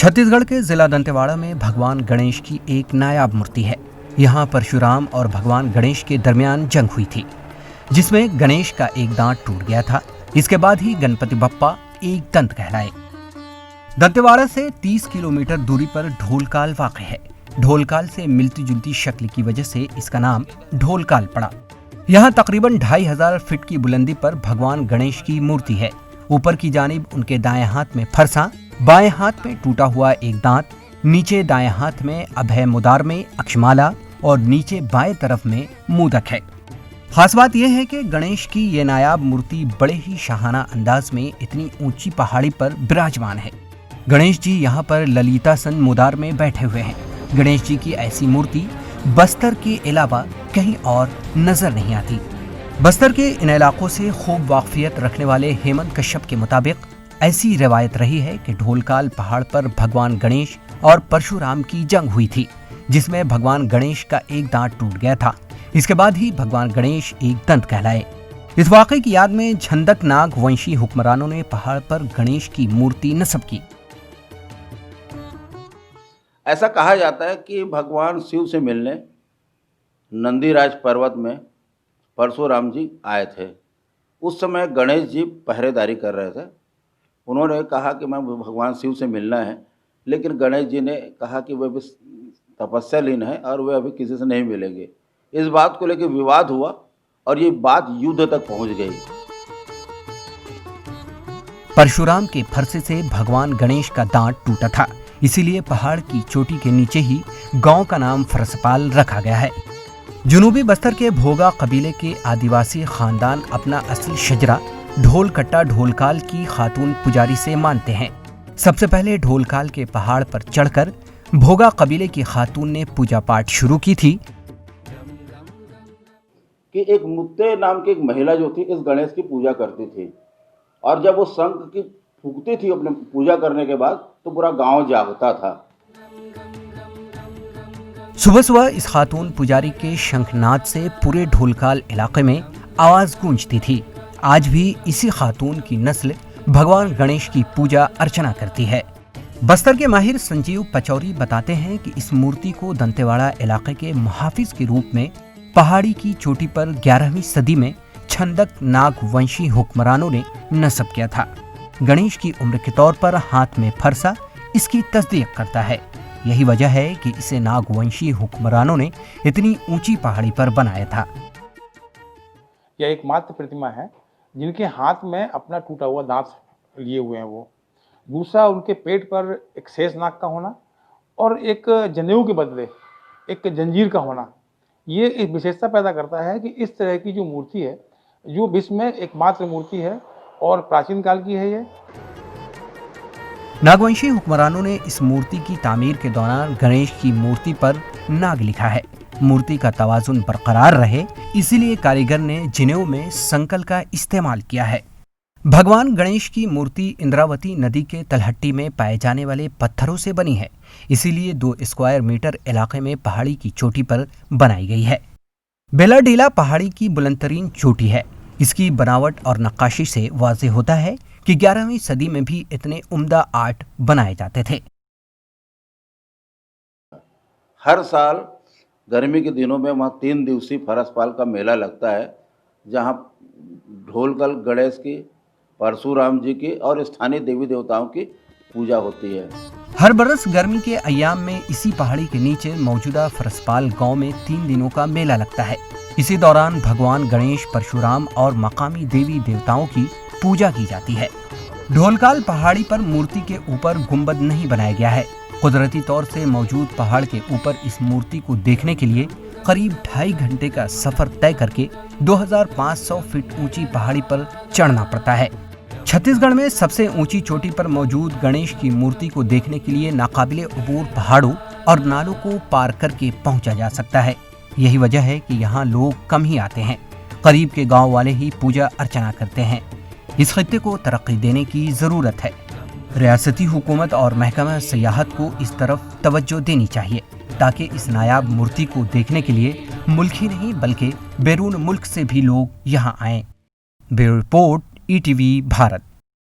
छत्तीसगढ़ के जिला दंतेवाड़ा में भगवान गणेश की एक नायाब मूर्ति है। यहाँ परशुराम और भगवान गणेश के दरमियान जंग हुई थी, जिसमें गणेश का एक दांत टूट गया था। इसके बाद ही गणपति बप्पा एक दंत कहलाए। दंतेवाड़ा से 30 किलोमीटर दूरी पर ढोलकाल वाक़ है। ढोलकाल से मिलती जुलती शक्ल की वजह से इसका नाम ढोलकाल पड़ा। यहाँ तकरीबन 2500 फीट की बुलंदी पर भगवान गणेश की मूर्ति है। ऊपर की जानिब उनके दाएं हाथ में फरसा, बाएं हाथ में टूटा हुआ एक दांत, नीचे दाएं हाथ में अभय मुदार में अक्षमाला और नीचे बाएं तरफ में मोदक है। खास बात यह है कि गणेश की ये नायाब मूर्ति बड़े ही शाहाना अंदाज में इतनी ऊंची पहाड़ी पर विराजमान है। गणेश जी यहाँ पर ललितासन मुदार में बैठे हुए हैं। गणेश जी की ऐसी मूर्ति बस्तर के अलावा कहीं और नजर नहीं आती। बस्तर के इन इलाकों से खूब वाकफियत रखने वाले हेमंत कश्यप के मुताबिक ऐसी रिवायत रही है कि ढोलकाल पहाड़ पर भगवान गणेश और परशुराम की जंग हुई थी, जिसमें भगवान गणेश का एक दांत टूट गया था। इसके बाद ही भगवान गणेश एक दंत कहलाए। इस वाकये की याद में झंदक नाग वंशी हुक्मरानों ने पहाड़ पर गणेश की मूर्ति नस्ब की। ऐसा कहा जाता है कि भगवान शिव से मिलने नंदीराज पर्वत में परशुराम जी आए थे। उस समय गणेश जी पहरेदारी कर रहे थे। उन्होंने कहा कि मैं भगवान शिव से मिलना है, लेकिन गणेश जी ने कहा कि वे भी तपस्या लीन है और वे अभी किसी से नहीं मिलेंगे। इस बात को लेकर विवाद हुआ और ये बात युद्ध तक पहुंच गई। परशुराम के फरसे से भगवान गणेश का दांत टूटा था, इसीलिए पहाड़ की चोटी के नीचे ही गांव का नाम फरसपाल रखा गया है। जुनूबी बस्तर के भोगा कबीले के आदिवासी खानदान अपना असली शजरा ढोलकट्टा ढोलकाल की खातून पुजारी से मानते हैं। सबसे पहले ढोलकाल के पहाड़ पर चढ़कर भोगा कबीले की खातून ने पूजा पाठ शुरू की थी कि एक मुत्ते नाम की एक महिला जो थी इस गणेश की पूजा करती थी, और जब वो शंख की फूंकती थी अपने पूजा करने के बाद तो पूरा गांव जागता था। सुबह सुबह इस खातून पुजारी के शंखनाद से पूरे ढोलकाल इलाके में आवाज गूंजती थी। आज भी इसी खातून की नस्ल भगवान गणेश की पूजा अर्चना करती है। बस्तर के माहिर संजीव पचौरी बताते हैं कि इस मूर्ति को दंतेवाड़ा इलाके के मुहाफिज के रूप में पहाड़ी की चोटी पर 11वीं सदी में छंदक नाग वंशी हुक्मरानों ने नस्ब किया था। गणेश की उम्र के तौर पर हाथ में फरसा इसकी तस्दीक करता है। यही वजह है कि इसे नागवंशी हुक्मरानों ने इतनी ऊंची पहाड़ी पर बनाया था। यह एकमात्र प्रतिमा है जिनके हाथ में अपना टूटा हुआ दांत लिए हुए हैं। वो दूसरा, उनके पेट पर एक शेष नाग का होना और एक जनेऊ के बदले एक जंजीर का होना, ये एक विशेषता पैदा करता है कि इस तरह की जो मूर्ति है, जो विश्व में एकमात्र मूर्ति है और प्राचीन काल की है। ये नागवंशी हुक्मरानों ने इस मूर्ति की तामीर के दौरान गणेश की मूर्ति पर नाग लिखा है। मूर्ति का तवाजुन बरकरार रहे, इसीलिए कारीगर ने जनेऊ में संकल का इस्तेमाल किया है। भगवान गणेश की मूर्ति इंद्रावती नदी के तलहट्टी में पाए जाने वाले पत्थरों से बनी है, इसीलिए 2 स्क्वायर मीटर इलाके में पहाड़ी की चोटी पर बनाई गई है। बेलाडीला पहाड़ी की बुलंदतरीन चोटी है। इसकी बनावट और नक्काशी से वाज़ेह होता है कि 11वीं सदी में भी इतने उम्दा आर्ट बनाए जाते थे। हर साल गर्मी के दिनों में वहाँ 3 दिवसीय फरसपाल का मेला लगता है, जहाँ ढोलकाल गणेश की, परशुराम जी की और स्थानीय देवी देवताओं की पूजा होती है। हर बरस गर्मी के अय्याम में इसी पहाड़ी के नीचे मौजूदा फरसपाल गांव में 3 दिनों का मेला लगता है। इसी दौरान भगवान गणेश, परशुराम और मकामी देवी देवताओं की पूजा की जाती है। ढोलकाल पहाड़ी पर मूर्ति के ऊपर गुंबद नहीं बनाया गया है। कुदरती तौर से मौजूद पहाड़ के ऊपर इस मूर्ति को देखने के लिए करीब 2.5 घंटे का सफर तय करके 2500 फीट ऊंची पहाड़ी पर चढ़ना पड़ता है। छत्तीसगढ़ में सबसे ऊंची चोटी पर मौजूद गणेश की मूर्ति को देखने के लिए नाकाबिले अबूर पहाड़ों और नालों को पार करके पहुंचा जा सकता है। यही वजह है कि यहाँ लोग कम ही आते हैं। करीब के गांव वाले ही पूजा अर्चना करते हैं। इस खित्ते को तरक्की देने की जरूरत है। रियासती हुकूमत और महकमा सियाहत को इस तरफ तवज्जो देनी चाहिए, ताकि इस नायाब मूर्ति को देखने के लिए मुल्क ही नहीं बल्कि बैरून मुल्क से भी लोग यहाँ आएं। Bureau report, ETV Bharat.